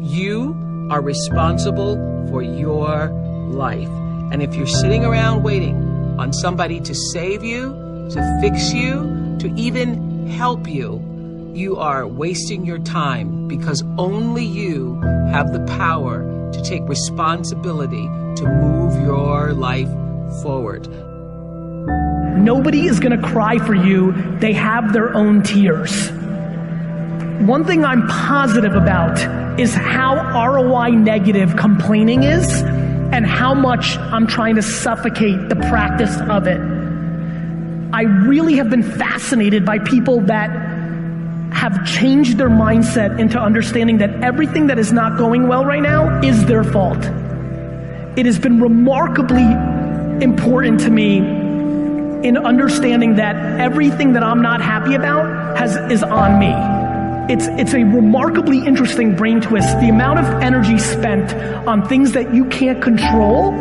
You are responsible for your life. And if you're sitting around waiting on somebody to save you, to fix you, to even help you, you are wasting your time, because only you have the power to take responsibility to move your life forward. Nobody is going to cry for you. They have their own tears. One thing I'm positive about is how ROI negative complaining is, and how much I'm trying to suffocate the practice of it. I really have been fascinated by people that have changed their mindset into understanding that everything that is not going well right now is their fault. It has been remarkably important to me in understanding that everything that I'm not happy about is on me. It's a remarkably interesting brain twist. The amount of energy spent on things that you can't control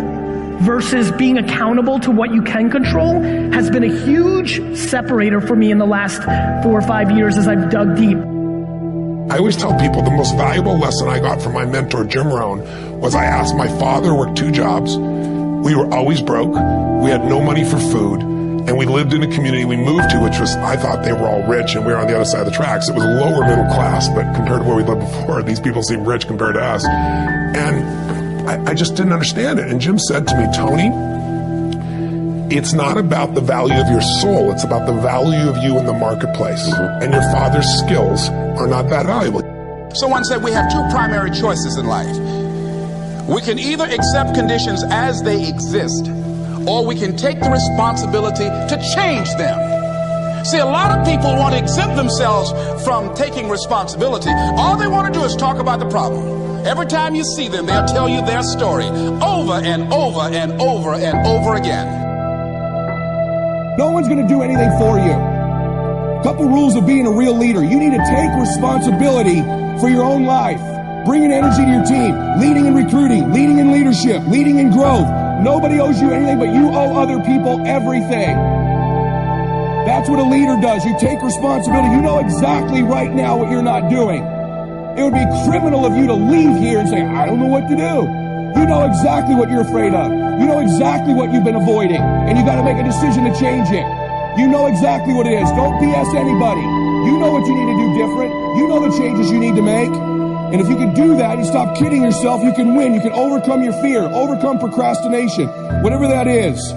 versus being accountable to what you can control has been a huge separator for me in the last 4 or 5 years as I've dug deep. I always tell people the most valuable lesson I got from my mentor, Jim Rohn, was I asked my father, worked 2 jobs. We were always broke. We had no money for food. And we lived in a community we moved to, which was, I thought they were all rich and we were on the other side of the tracks. It was lower middle class, but compared to where we lived before, these people seemed rich compared to us. And I just didn't understand it. And Jim said to me, Tony, it's not about the value of your soul. It's about the value of you in the marketplace. And your father's skills are not that valuable. Someone said we have 2 primary choices in life. We can either accept conditions as they exist, or we can take the responsibility to change them. See, a lot of people want to exempt themselves from taking responsibility. All they want to do is talk about the problem. Every time you see them, they'll tell you their story over and over and over and over again. No one's going to do anything for you. A couple rules of being a real leader. You need to take responsibility for your own life. Bringing energy to your team, leading in recruiting, leading in leadership, leading in growth. Nobody owes you anything, but you owe other people everything. That's what a leader does. You take responsibility. You know exactly right now what you're not doing. It would be criminal of you to leave here and say, I don't know what to do. You know exactly what you're afraid of. You know exactly what you've been avoiding, and you got to make a decision to change it. You know exactly what it is. Don't BS anybody. You know what you need to do different. You know the changes you need to make. And if you can do that, you stop kidding yourself, you can win. You can overcome your fear, overcome procrastination, whatever that is.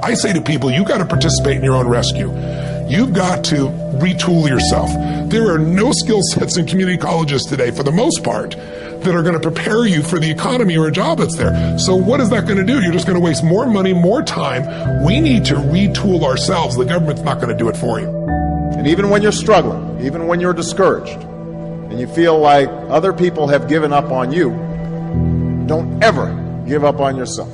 I say to people, you've got to participate in your own rescue. You've got to retool yourself. There are no skill sets in community colleges today, for the most part, that are going to prepare you for the economy or a job that's there. So what is that going to do? You're just going to waste more money, more time. We need to retool ourselves. The government's not going to do it for you. And even when you're struggling, even when you're discouraged, and you feel like other people have given up on you, don't ever give up on yourself.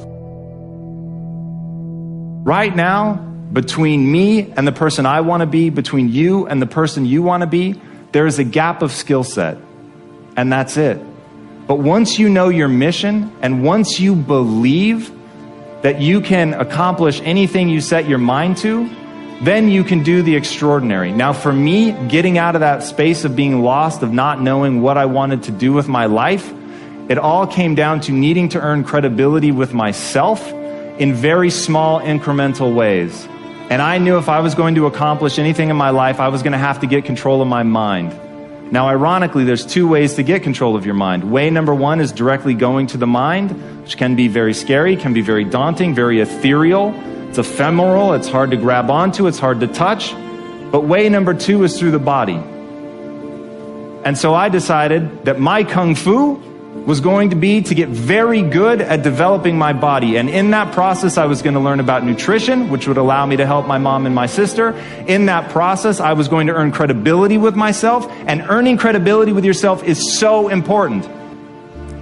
Right now, between me and the person I want to be, between you and the person you want to be, there is a gap of skill set, and that's it. But once you know your mission, and once you believe that you can accomplish anything you set your mind to, then you can do the extraordinary. Now for me, getting out of that space of being lost, of not knowing what I wanted to do with my life, it all came down to needing to earn credibility with myself in very small incremental ways. And I knew if I was going to accomplish anything in my life, I was going to have to get control of my mind. Now ironically, there's 2 ways to get control of your mind. Way number 1 is directly going to the mind, which can be very scary, can be very daunting, very ethereal. It's ephemeral, it's hard to grab onto, it's hard to touch. But way number 2 is through the body. And so I decided that my kung fu was going to be to get very good at developing my body. And in that process, I was going to learn about nutrition, which would allow me to help my mom and my sister. In that process, I was going to earn credibility with myself. And earning credibility with yourself is so important.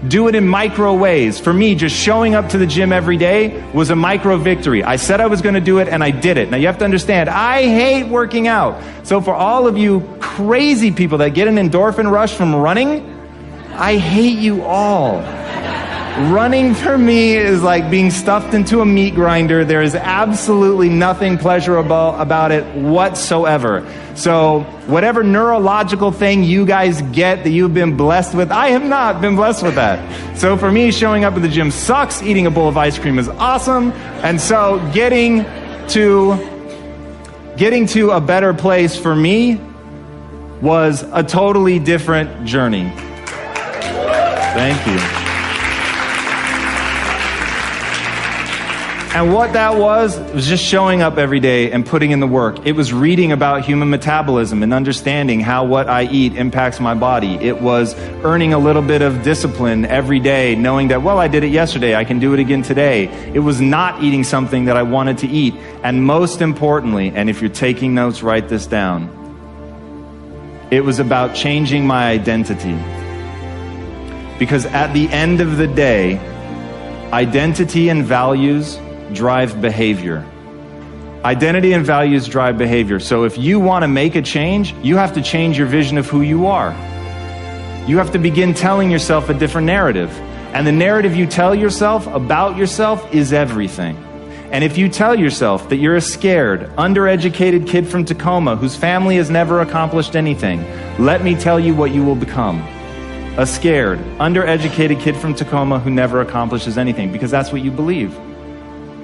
Do it in micro ways. For me, just showing up to the gym every day was a micro victory. I said I was going to do it, and I did it. Now you have to understand, I hate working out. So for all of you crazy people that get an endorphin rush from running, I hate you all. Running for me is like being stuffed into a meat grinder. There is absolutely nothing pleasurable about it whatsoever. So whatever neurological thing you guys get that you've been blessed with, I have not been blessed with that. So for me, showing up at the gym sucks. Eating a bowl of ice cream is awesome. And so getting to a better place for me was a totally different journey. Thank you. And what that was just showing up every day and putting in the work. It was reading about human metabolism and understanding how what I eat impacts my body. It was earning a little bit of discipline every day, knowing that, well, I did it yesterday, I can do it again today. It was not eating something that I wanted to eat. And most importantly, and if you're taking notes, write this down, it was about changing my identity. Because at the end of the day, identity and values drive behavior. Identity and values drive behavior. So if you want to make a change, you have to change your vision of who you are. You have to begin telling yourself a different narrative. And the narrative you tell yourself about yourself is everything. And if you tell yourself that you're a scared, undereducated kid from Tacoma whose family has never accomplished anything, let me tell you what you will become. A scared, undereducated kid from Tacoma who never accomplishes anything, because that's what you believe.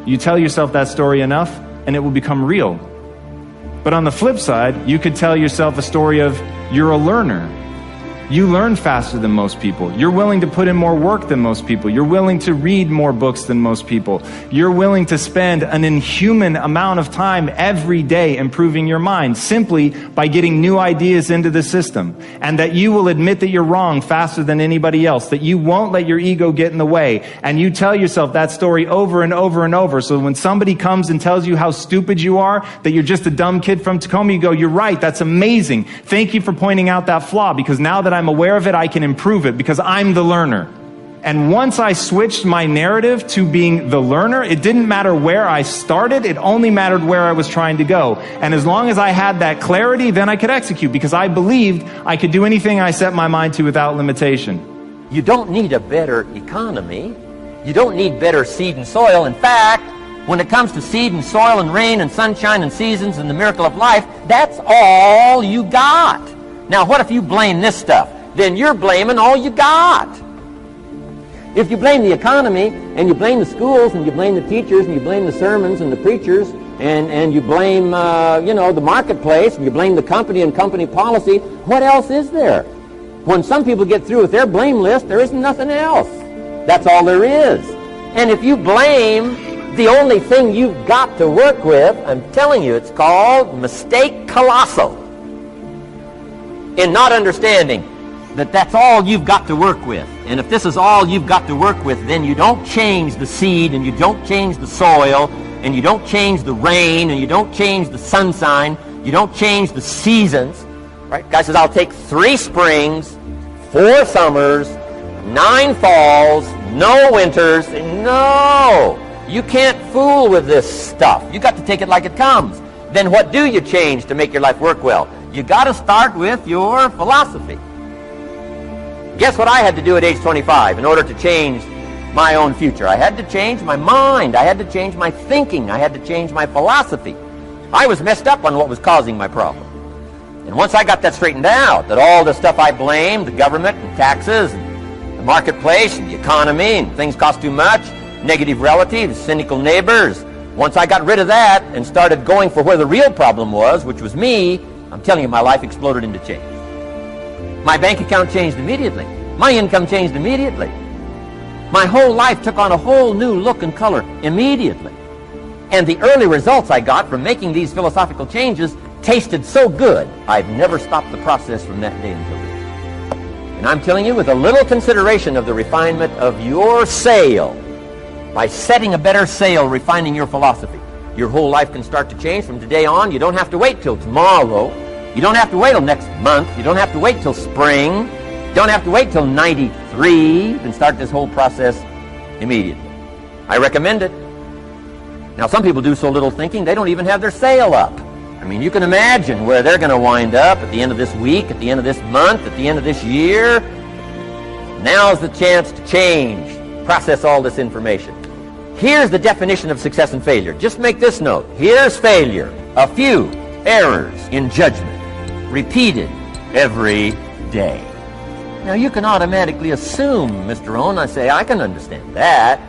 You tell yourself that story enough, and it will become real. But on the flip side, you could tell yourself a story of you're a learner. You learn faster than most people. You're willing to put in more work than most people. You're willing to read more books than most people. You're willing to spend an inhuman amount of time every day improving your mind simply by getting new ideas into the system. And that you will admit that you're wrong faster than anybody else. That you won't let your ego get in the way. And you tell yourself that story over and over and over. So when somebody comes and tells you how stupid you are, that you're just a dumb kid from Tacoma, you go, you're right, that's amazing. Thank you for pointing out that flaw, because now that I'm aware of it, I can improve it because I'm the learner. And once I switched my narrative to being the learner, it didn't matter where I started, it only mattered where I was trying to go. And as long as I had that clarity, then I could execute, because I believed I could do anything I set my mind to without limitation. You don't need a better economy. You don't need better seed and soil. In fact, when it comes to seed and soil and rain and sunshine and seasons and the miracle of life, that's all you got. Now, what if you blame this stuff? Then you're blaming all you got. If you blame the economy, and you blame the schools, and you blame the teachers, and you blame the sermons and the preachers, and you blame, the marketplace, and you blame the company and company policy, what else is there? When some people get through with their blame list, there isn't nothing else. That's all there is. And if you blame the only thing you've got to work with, I'm telling you, it's called mistake colossal. In not understanding that that's all you've got to work with. And if this is all you've got to work with, then you don't change the seed, and you don't change the soil, and you don't change the rain, and you don't change the sunshine, you don't change the seasons. Right? Guy says, I'll take 3 springs, 4 summers, 9 falls, no winters. No! You can't fool with this stuff. You got to take it like it comes. Then what do you change to make your life work well? You got to start with your philosophy. Guess what I had to do at age 25 in order to change my own future? I had to change my mind. I had to change my thinking. I had to change my philosophy. I was messed up on what was causing my problem. And once I got that straightened out, that all the stuff I blamed, the government and taxes and the marketplace and the economy and things cost too much, negative relatives, cynical neighbors, once I got rid of that and started going for where the real problem was, which was me, I'm telling you, my life exploded into change. My bank account changed immediately. My income changed immediately. My whole life took on a whole new look and color immediately. And the early results I got from making these philosophical changes tasted so good, I've never stopped the process from that day until today. And I'm telling you, with a little consideration of the refinement of your sail, by setting a better sail, refining your philosophy, your whole life can start to change from today on. You don't have to wait till tomorrow. You don't have to wait till next month. You don't have to wait till spring. You don't have to wait till 93. You can start this whole process immediately. I recommend it. Now, some people do so little thinking, they don't even have their sail up. I mean, you can imagine where they're going to wind up at the end of this week, at the end of this month, at the end of this year. Now's the chance to change process all this information. Here's the definition of success and failure. Just make this note. Here's failure. A few errors in judgment, repeated every day. Now you can automatically assume, Mr. Owen, I say, I can understand that.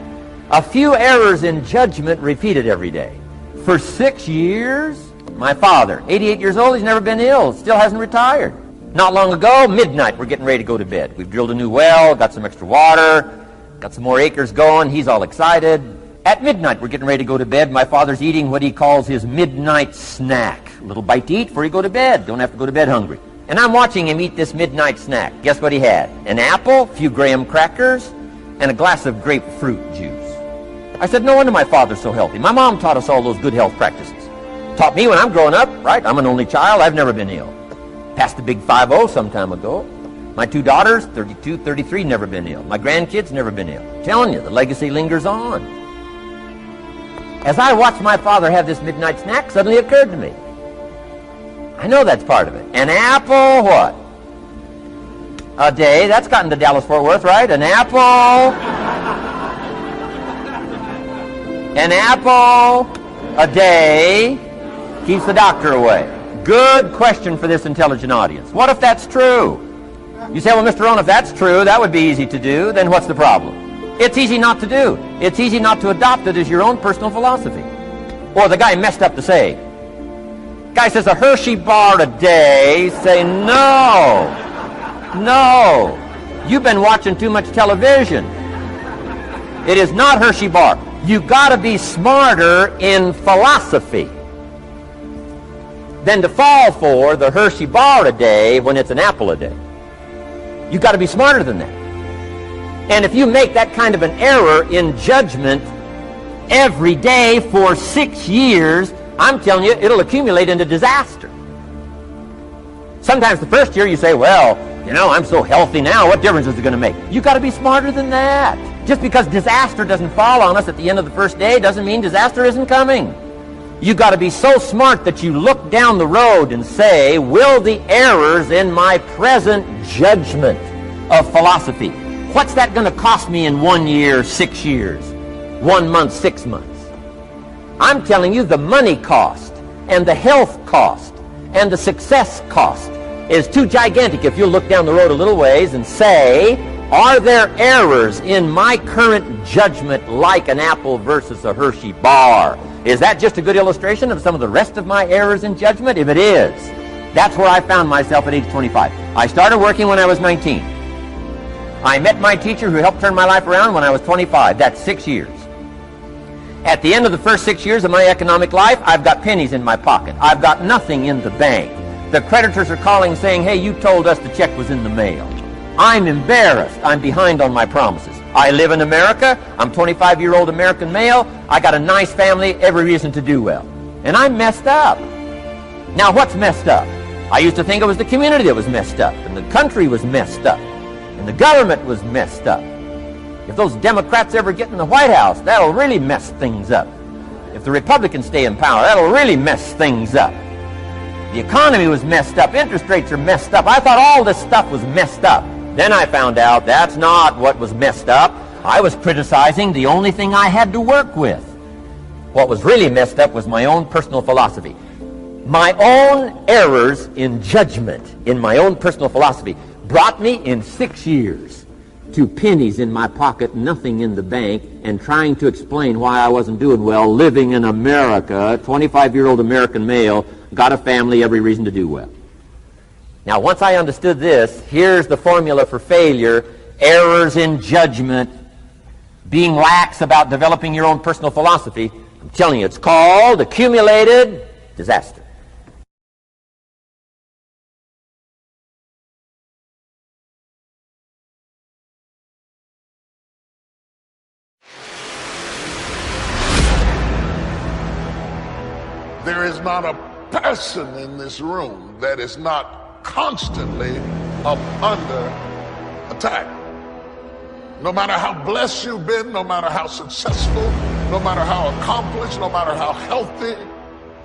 A few errors in judgment repeated every day. For 6 years, my father, 88 years old, he's never been ill, still hasn't retired. Not long ago, midnight, we're getting ready to go to bed. We've drilled a new well, got some extra water, got some more acres going, he's all excited. At midnight, we're getting ready to go to bed. My father's eating what he calls his midnight snack. A little bite to eat before you go to bed. Don't have to go to bed hungry. And I'm watching him eat this midnight snack. Guess what he had? An apple, a few graham crackers, and a glass of grapefruit juice. I said, no wonder my father's so healthy. My mom taught us all those good health practices. Taught me when I'm growing up, right? I'm an only child. I've never been ill. Passed the big 5-0 some time ago. My 2 daughters, 32, 33, never been ill. My grandkids, never been ill. I'm telling you, the legacy lingers on. As I watched my father have this midnight snack, suddenly it occurred to me. I know that's part of it. An apple, what? A day. That's gotten to Dallas-Fort Worth, right? An apple. An apple a day keeps the doctor away. Good question for this intelligent audience. What if that's true? You say, well, Mr. Rohn, if that's true, that would be easy to do. Then what's the problem? It's easy not to do. It's easy not to adopt it as your own personal philosophy. Or the guy messed up the saying. Guy says a Hershey bar a day. Say, no. No. You've been watching too much television. It is not Hershey bar. You got to be smarter in philosophy than to fall for the Hershey bar a day when it's an apple a day. You got to be smarter than that. And if you make that kind of an error in judgment every day for 6 years, I'm telling you, it'll accumulate into disaster. Sometimes the first year you say, well, you know, I'm so healthy now, what difference is it going to make? You got to be smarter than that. Just because disaster doesn't fall on us at the end of the first day doesn't mean disaster isn't coming. You got to be so smart that you look down the road and say, will the errors in my present judgment of philosophy, what's that going to cost me in 1 year, 6 years, 1 month, 6 months? I'm telling you, the money cost and the health cost and the success cost is too gigantic if you look down the road a little ways and say, are there errors in my current judgment like an apple versus a Hershey bar? Is that just a good illustration of some of the rest of my errors in judgment? If it is, that's where I found myself at age 25. I started working when I was 19. I met my teacher who helped turn my life around when I was 25. That's 6 years. At the end of the first 6 years of my economic life, I've got pennies in my pocket. I've got nothing in the bank. The creditors are calling saying, hey, you told us the check was in the mail. I'm embarrassed. I'm behind on my promises. I live in America. I'm 25-year-old American male. I got a nice family, every reason to do well. And I'm messed up. Now, what's messed up? I used to think it was the community that was messed up, and the country was messed up, and the government was messed up. If those Democrats ever get in the White House, that'll really mess things up. If the Republicans stay in power, that'll really mess things up. The economy was messed up. Interest rates are messed up. I thought all this stuff was messed up. Then I found out that's not what was messed up. I was criticizing the only thing I had to work with. What was really messed up was my own personal philosophy. My own errors in judgment in my own personal philosophy brought me in 6 years to pennies in my pocket, nothing in the bank, and trying to explain why I wasn't doing well, living in America, 25-year-old American male, got a family, every reason to do well. Now, once I understood this, here's the formula for failure: errors in judgment, being lax about developing your own personal philosophy. I'm telling you, it's called accumulated disaster. There is not a person in this room that is not constantly up under attack. No matter how blessed you've been, no matter how successful, no matter how accomplished, no matter how healthy,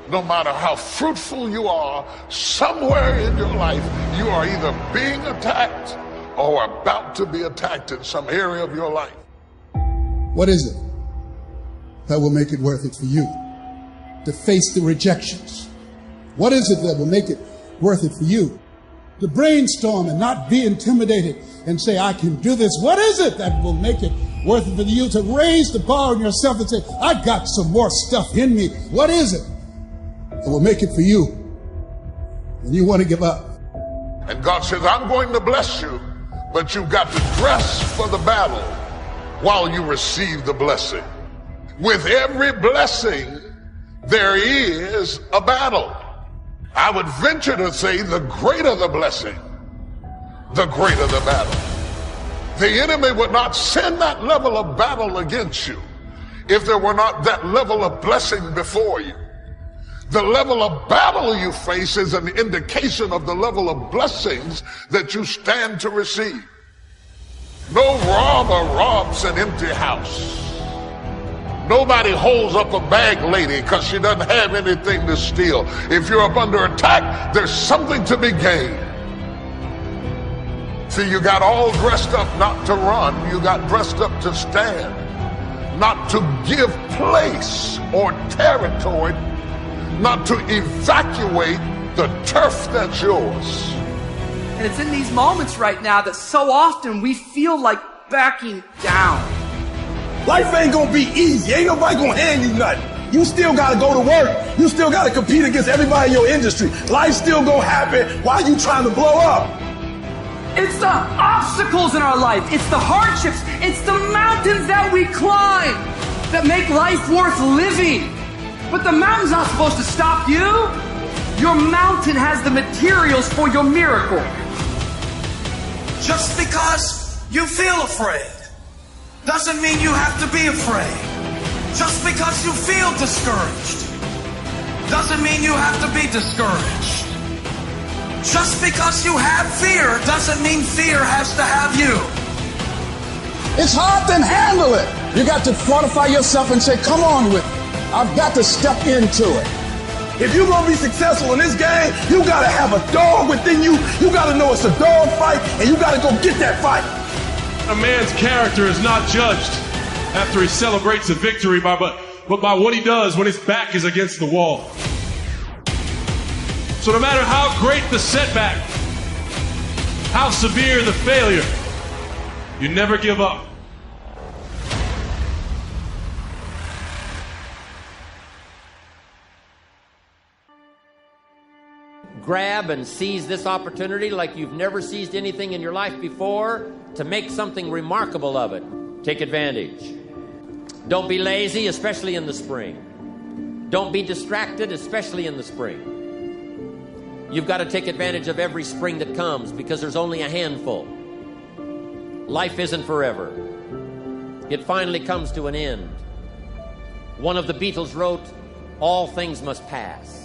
no matter how fruitful you are, somewhere in your life you are either being attacked or about to be attacked in some area of your life. What is it that will make it worth it for you to face the rejections? What is it that will make it worth it for you to brainstorm and not be intimidated and say, I can do this? What is it that will make it worth it for you to raise the bar on yourself and say, I got some more stuff in me? What is it that will make it for you when you want to give up? And God says, I'm going to bless you, but you've got to dress for the battle while you receive the blessing. With every blessing, there is a battle. I would venture to say the greater the blessing, the greater the battle. The enemy would not send that level of battle against you if there were not that level of blessing before you. The level of battle you face is an indication of the level of blessings that you stand to receive. No robber robs an empty house. Nobody holds up a bag lady because she doesn't have anything to steal. If you're up under attack, there's something to be gained. See, you got all dressed up not to run. You got dressed up to stand, not to give place or territory, not to evacuate the turf that's yours. And it's in these moments right now that so often we feel like backing down. Life ain't gonna be easy. Ain't nobody gonna hand you nothing. You still gotta go to work. You still gotta compete against everybody in your industry. Life's still gonna happen while you trying to blow up. It's the obstacles in our life. It's the hardships. It's the mountains that we climb that make life worth living. But the mountain's not supposed to stop you. Your mountain has the materials for your miracle. Just because you feel afraid doesn't mean you have to be afraid. Just because you feel discouraged doesn't mean you have to be discouraged. Just because you have fear doesn't mean fear has to have you. It's hard to handle it. You got to fortify yourself and say, come on with it. I've got to step into it. If you're going to be successful in this game, you got to have a dog within you. You got to know it's a dog fight, and you got to go get that fight. A man's character is not judged after he celebrates a victory, but by what he does when his back is against the wall. So no matter how great the setback, how severe the failure, you never give up. Grab and seize this opportunity like you've never seized anything in your life before to make something remarkable of it. Take advantage. Don't be lazy, especially in the spring. Don't be distracted, especially in the spring. You've got to take advantage of every spring that comes because there's only a handful. Life isn't forever. It finally comes to an end. One of the Beatles wrote, "All things must pass."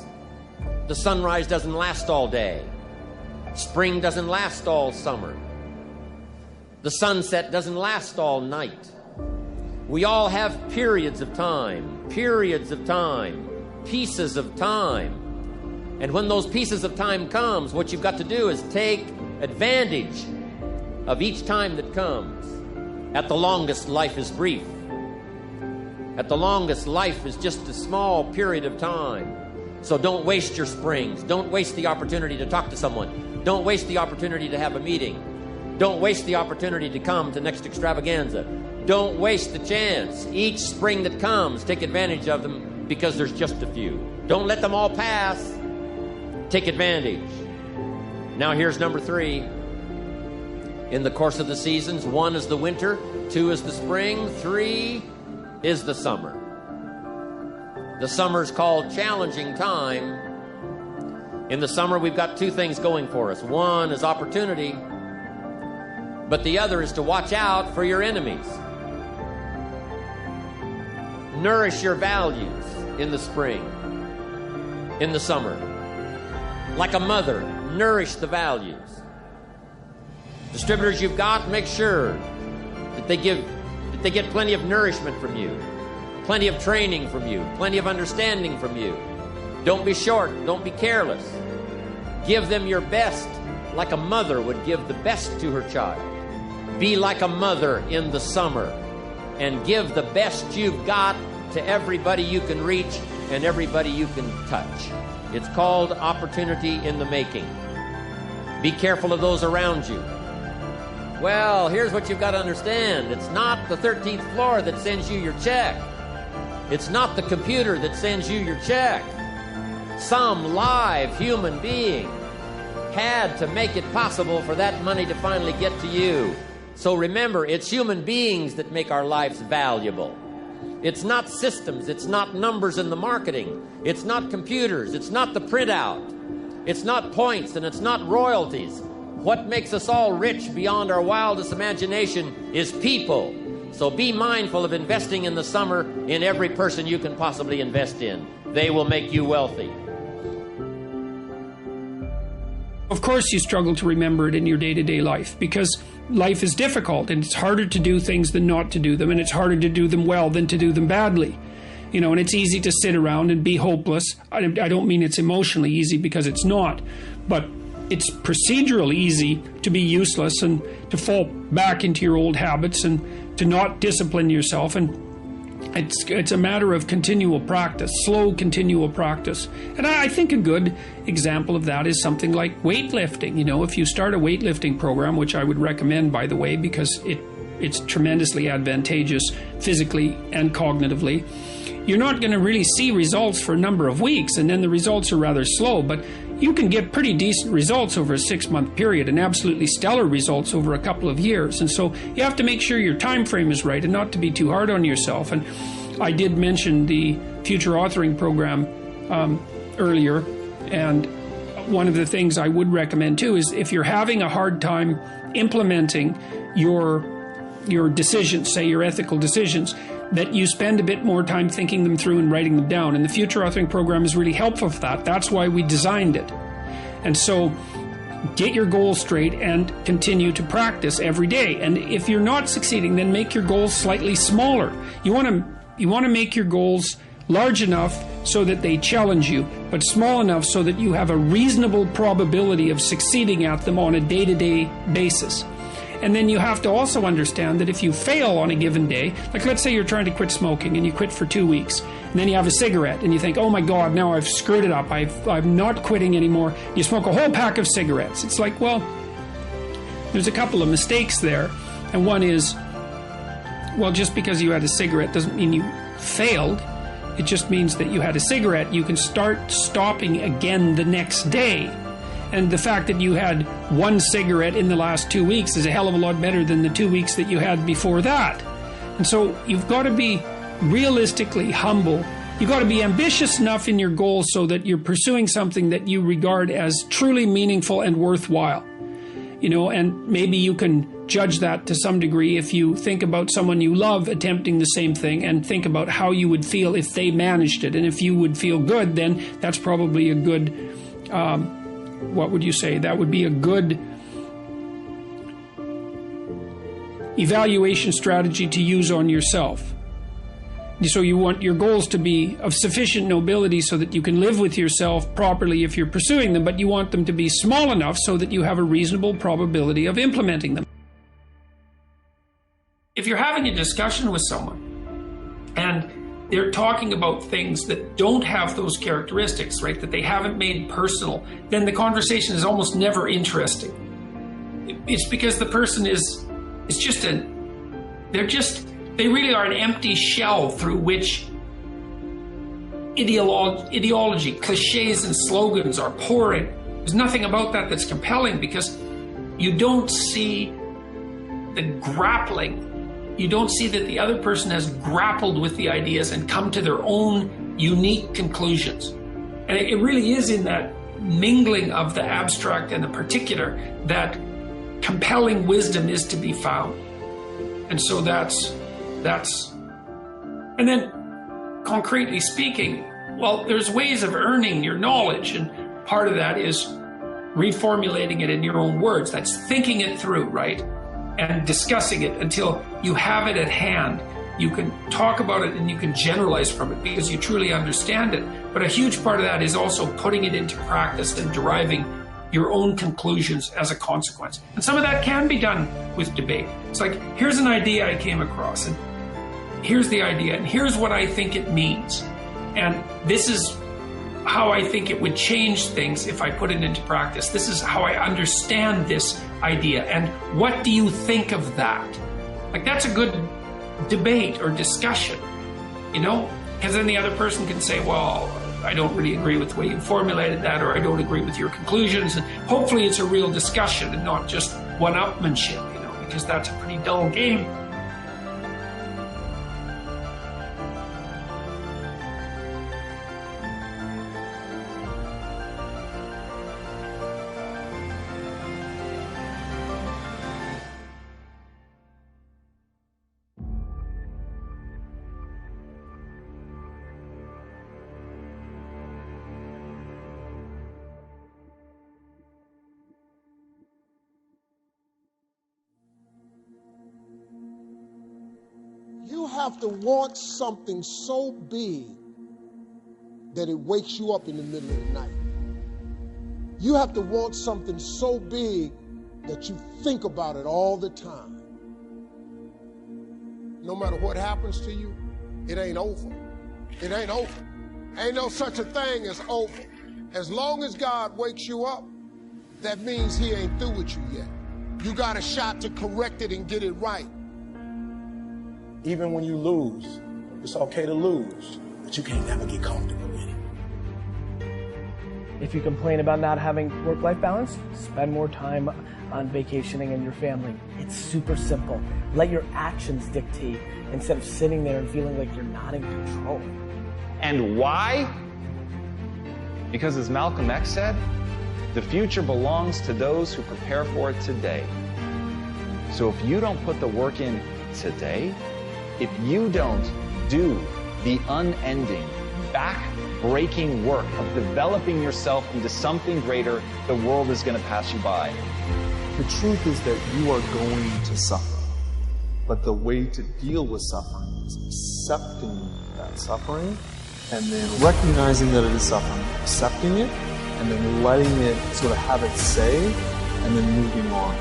The sunrise doesn't last all day. Spring doesn't last all summer. The sunset doesn't last all night. We all have periods of time, pieces of time. And when those pieces of time comes, what you've got to do is take advantage of each time that comes. At the longest, life is brief. At the longest, life is just a small period of time. So don't waste your springs. Don't waste the opportunity to talk to someone. Don't waste the opportunity to have a meeting. Don't waste the opportunity to come to next extravaganza. Don't waste the chance. Each spring that comes, take advantage of them because there's just a few. Don't let them all pass. Take advantage. Now here's number 3. In the course of the seasons, 1 is the winter, 2 is the spring, 3 is the summer. The summer is called challenging time. In the summer, we've got 2 things going for us. 1 is opportunity, but the other is to watch out for your enemies. Nourish your values in the spring, in the summer. Like a mother, nourish the values. Distributors you've got, make sure that they get plenty of nourishment from you. Plenty of training from you, plenty of understanding from you. Don't be short, don't be careless. Give them your best like a mother would give the best to her child. Be like a mother in the summer. and give the best you've got to everybody you can reach and everybody you can touch. It's called opportunity in the making. Be careful of those around you. Well, here's what you've got to understand. It's not the 13th floor that sends you your check. It's not the computer that sends you your check. Some live human being had to make it possible for that money to finally get to you. So remember, it's human beings that make our lives valuable. It's not systems, it's not numbers in the marketing, it's not computers, it's not the printout, it's not points, and it's not royalties. What makes us all rich beyond our wildest imagination is people. So be mindful of investing in the summer in every person you can possibly invest in. They will make you wealthy. Of course you struggle to remember it in your day-to-day life, because life is difficult and it's harder to do things than not to do them, and it's harder to do them well than to do them badly. You know, and it's easy to sit around and be hopeless. I don't mean it's emotionally easy, because it's not, but it's procedurally easy to be useless and to fall back into your old habits and to not discipline yourself. And it's a matter of continual practice, slow continual practice. And I think a good example of that is something like weightlifting. You know, if you start a weightlifting program, which I would recommend, by the way, because it's tremendously advantageous physically and cognitively, you're not going to really see results for a number of weeks, and then the results are rather slow, but you can get pretty decent results over a 6-month period and absolutely stellar results over a couple of years. And so you have to make sure your time frame is right and not to be too hard on yourself. And I did mention the future authoring program earlier, and one of the things I would recommend too is if you're having a hard time implementing your decisions, say your ethical decisions, that you spend a bit more time thinking them through and writing them down. And the future authoring program is really helpful for that. That's why we designed it. And so get your goals straight and continue to practice every day. And if you're not succeeding, then make your goals slightly smaller. You want to make your goals large enough so that they challenge you, but small enough so that you have a reasonable probability of succeeding at them on a day-to-day basis. And then you have to also understand that if you fail on a given day, like let's say you're trying to quit smoking and you quit for 2 weeks, and then you have a cigarette and you think, oh my God, now I've screwed it up, I'm not quitting anymore. You smoke a whole pack of cigarettes. It's like, well, there's a couple of mistakes there. And one is, well, just because you had a cigarette doesn't mean you failed. It just means that you had a cigarette. You can start stopping again the next day. And the fact that you had one cigarette in the last 2 weeks is a hell of a lot better than the 2 weeks that you had before that. And so you've got to be realistically humble. You've got to be ambitious enough in your goals so that you're pursuing something that you regard as truly meaningful and worthwhile. You know, and maybe you can judge that to some degree if you think about someone you love attempting the same thing and think about how you would feel if they managed it. And if you would feel good, then that's probably a good... what would you say? That would be a good evaluation strategy to use on yourself. So you want your goals to be of sufficient nobility so that you can live with yourself properly if you're pursuing them, but you want them to be small enough so that you have a reasonable probability of implementing them. If you're having a discussion with someone and they're talking about things that don't have those characteristics, right, that they haven't made personal, then the conversation is almost never interesting. It's because the person they really are an empty shell through which ideology, cliches and slogans are pouring. There's nothing about that that's compelling because you don't see the grappling. You don't see that the other person has grappled with the ideas and come to their own unique conclusions. And it really is in that mingling of the abstract and the particular that compelling wisdom is to be found. And so that's and then concretely speaking, well, there's ways of earning your knowledge, and part of that is reformulating it in your own words. That's thinking it through, right? And discussing it until you have it at hand. You can talk about it and you can generalize from it because you truly understand it. But a huge part of that is also putting it into practice and deriving your own conclusions as a consequence. And some of that can be done with debate. It's like, here's an idea I came across, and here's the idea, and here's what I think it means. And this is how I think it would change things if I put it into practice. This is how I understand this idea. And what do you think of that? Like, that's a good debate or discussion, you know? Because then the other person can say, well, I don't really agree with the way you formulated that, or I don't agree with your conclusions. And hopefully it's a real discussion and not just one-upmanship, you know, because that's a pretty dull game. You have to want something so big that it wakes you up in the middle of the night. You have to want something so big that you think about it all the time. No matter what happens to you, it ain't over. It ain't over. Ain't no such a thing as over. As long as God wakes you up, that means he ain't through with you yet. You got a shot to correct it and get it right. Even when you lose, it's okay to lose, but you can't never get comfortable with it. If you complain about not having work-life balance, spend more time on vacationing and your family. It's super simple. Let your actions dictate instead of sitting there and feeling like you're not in control. And why? Because as Malcolm X said, the future belongs to those who prepare for it today. So if you don't put the work in today, if you don't do the unending, back-breaking work of developing yourself into something greater, the world is going to pass you by. The truth is that you are going to suffer. But the way to deal with suffering is accepting that suffering and then recognizing that it is suffering, accepting it, and then letting it sort of have its say, and then moving on.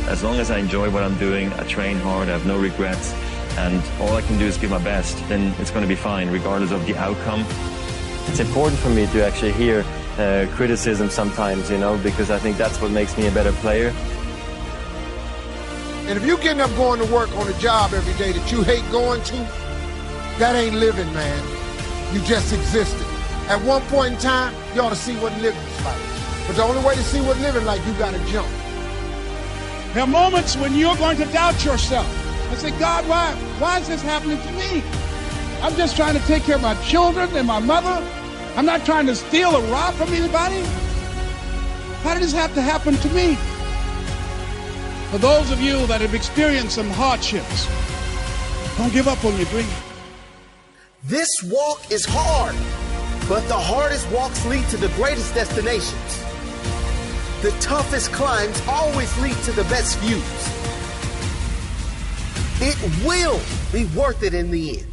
As long as I enjoy what I'm doing, I train hard, I have no regrets, and all I can do is give my best, then it's going to be fine, regardless of the outcome. It's important for me to actually hear criticism sometimes, you know, because I think that's what makes me a better player. And if you're getting up going to work on a job every day that you hate going to, that ain't living, man. You just existed. At one point in time, you ought to see what living's like. But the only way to see what living like, you got to jump. There are moments when you're going to doubt yourself and say, God, why is this happening to me? I'm just trying to take care of my children and my mother. I'm not trying to steal or rob from anybody. Why did this have to happen to me? For those of you that have experienced some hardships, don't give up on your dream. This walk is hard, but the hardest walks lead to the greatest destinations. The toughest climbs always lead to the best views. It will be worth it in the end.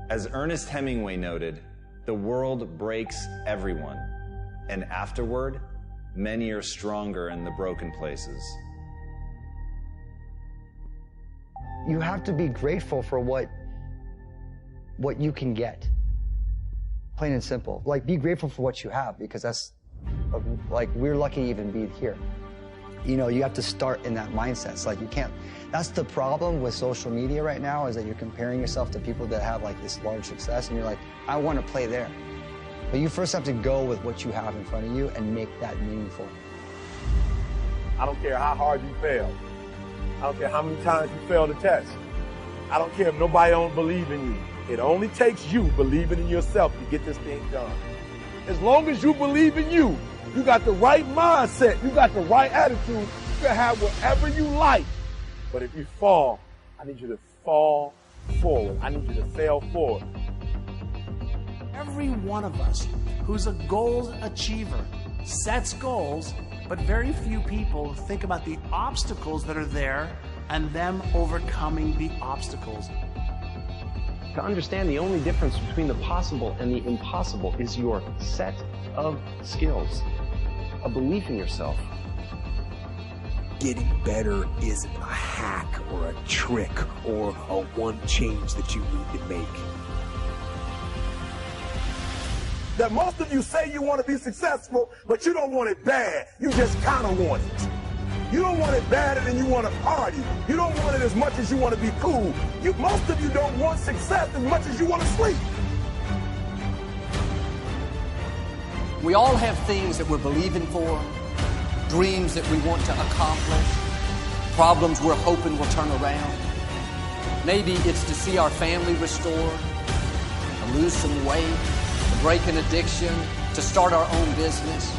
As Ernest Hemingway noted, the world breaks everyone, and afterward, many are stronger in the broken places. You have to be grateful for what you can get. Plain and simple. Like, be grateful for what you have, because that's, like, we're lucky to even be here. You know, you have to start in that mindset. It's like, you can't, that's the problem with social media right now, is that you're comparing yourself to people that have like this large success, and you're like, I want to play there. But you first have to go with what you have in front of you and make that meaningful. I don't care how hard you fail. I don't care how many times you fail the test. I don't care if nobody don't believe in you. It only takes you believing in yourself to get this thing done. As long as you believe in you, you got the right mindset, you got the right attitude, you can have whatever you like. But if you fall, I need you to fall forward. I need you to fail forward. Every one of us who's a goal achiever sets goals But very few people think about the obstacles that are there and them overcoming the obstacles. To understand the only difference between the possible and the impossible is your set of skills, a belief in yourself. Getting better isn't a hack or a trick or a one change that you need to make. That most of you say you want to be successful, but you don't want it bad. You just kind of want it. You don't want it badder than you want to party. You don't want it as much as you want to be cool. Most of you don't want success as much as you want to sleep. We all have things that we're believing for, dreams that we want to accomplish, problems we're hoping will turn around. Maybe it's to see our family restored, to lose some weight, to break an addiction, to start our own business.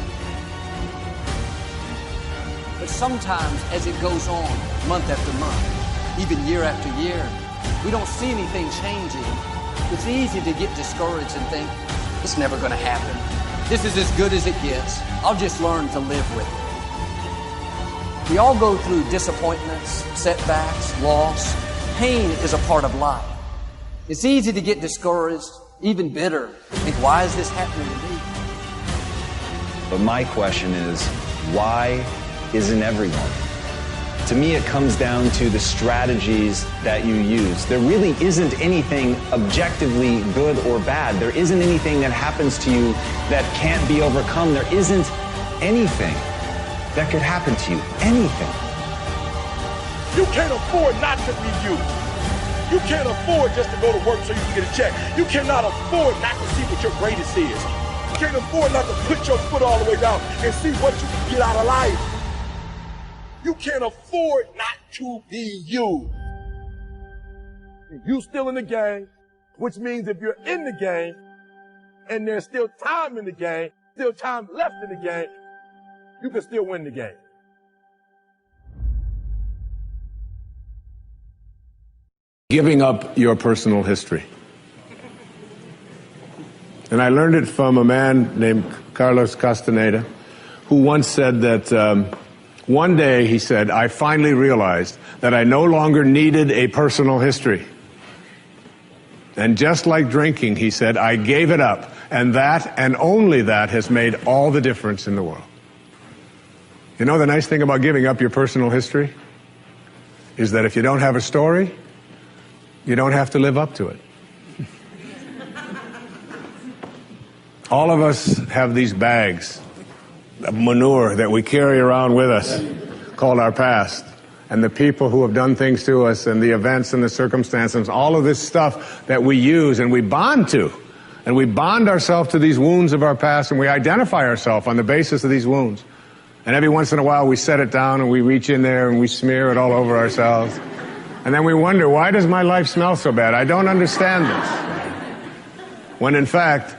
But sometimes as it goes on, month after month, even year after year, we don't see anything changing. It's easy to get discouraged and think, it's never going to happen. This is as good as it gets. I'll just learn to live with it. We all go through disappointments, setbacks, loss. Pain is a part of life. It's easy to get discouraged, even bitter. Think, why is this happening to me? But my question is, why isn't everyone? To me, it comes down to the strategies that you use. There really isn't anything objectively good or bad. There isn't anything that happens to you that can't be overcome. There isn't anything that could happen to you. Anything. You can't afford not to be you. You can't afford just to go to work so you can get a check. You cannot afford not to see what your greatest is. You can't afford not to put your foot all the way down and see what you can get out of life. You can't afford not to be you. You still in the game, which means if you're in the game and there's still time in the game, still time left in the game, you can still win the game. Giving up your personal history. And I learned it from a man named Carlos Castaneda, who once said that one day, he said, I finally realized that I no longer needed a personal history. And just like drinking, he said, I gave it up. And that, and only that, has made all the difference in the world. You know the nice thing about giving up your personal history? Is that if you don't have a story, you don't have to live up to it. All of us have these bags of manure that we carry around with us called our past, and the people who have done things to us, and the events and the circumstances, all of this stuff that we use and we bond to, and we bond ourselves to these wounds of our past, and we identify ourselves on the basis of these wounds. And every once in a while we set it down and we reach in there and we smear it all over ourselves, and then we wonder, why does my life smell so bad? I don't understand this. When in fact,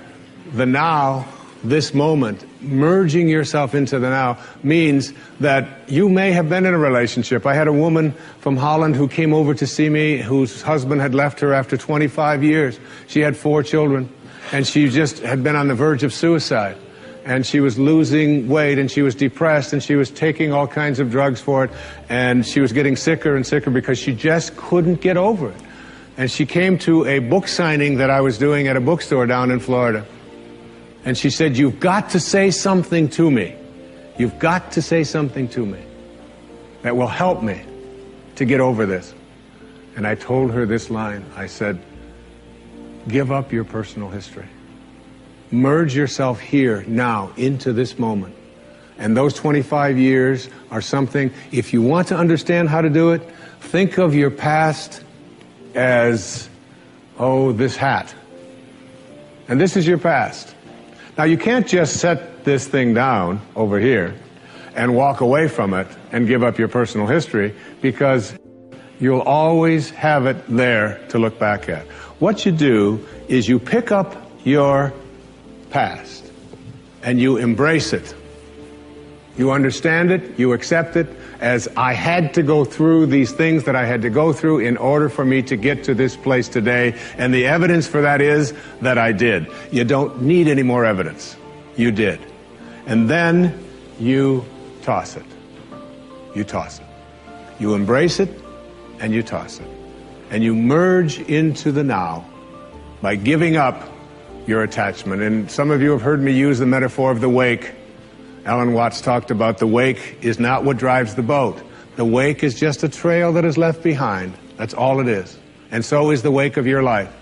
the now, this moment, merging yourself into the now, means that you may have been in a relationship. I had a woman from Holland who came over to see me, whose husband had left her after 25 years. She had 4 children, and she just had been on the verge of suicide. And she was losing weight, and she was depressed, and she was taking all kinds of drugs for it, and she was getting sicker and sicker because she just couldn't get over it. And she came to a book signing that I was doing at a bookstore down in Florida. And she said, you've got to say something to me. You've got to say something to me that will help me to get over this. And I told her this line. I said, give up your personal history. Merge yourself here, now, into this moment. And those 25 years are something, if you want to understand how to do it, think of your past as, oh, this hat. And this is your past. Now, you can't just set this thing down over here and walk away from it and give up your personal history, because you'll always have it there to look back at. What you do is you pick up your past and you embrace it. You understand it, you accept it as, I had to go through these things that I had to go through in order for me to get to this place today, and the evidence for that is that I did. You don't need any more evidence. You did. And then you toss it. You toss it. You embrace it, and you toss it. And you merge into the now by giving up your attachment. And some of you have heard me use the metaphor of the wake. Alan Watts talked about the wake is not what drives the boat. The wake is just a trail that is left behind. That's all it is. And so is the wake of your life.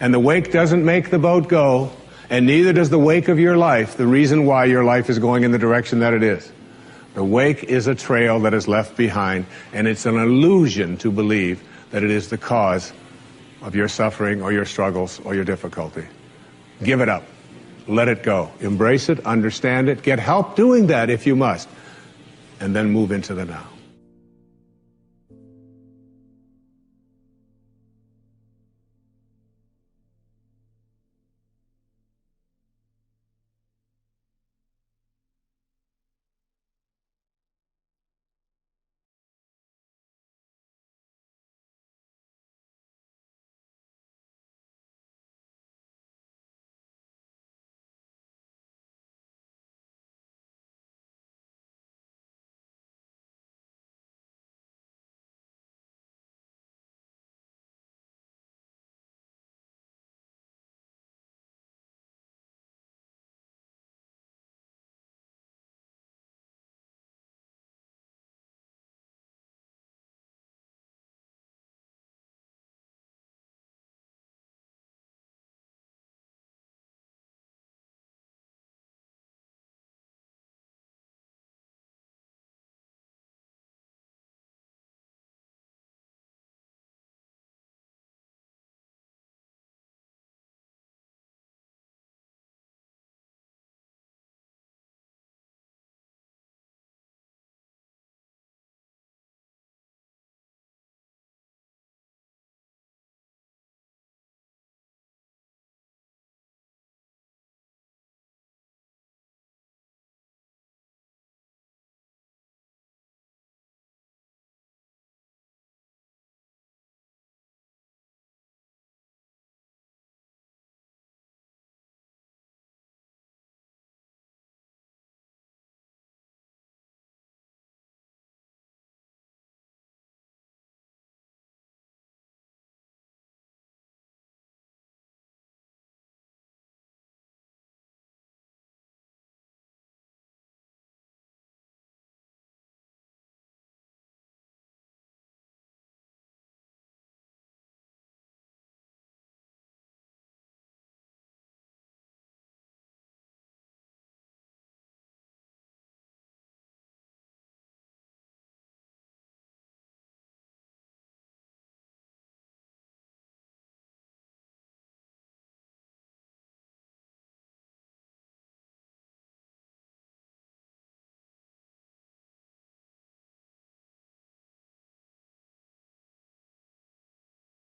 And the wake doesn't make the boat go, and neither does the wake of your life, the reason why your life is going in the direction that it is. The wake is a trail that is left behind, and it's an illusion to believe that it is the cause of your suffering or your struggles or your difficulty. Give it up. Let it go. Embrace it, understand it, get help doing that if you must, and then move into the now.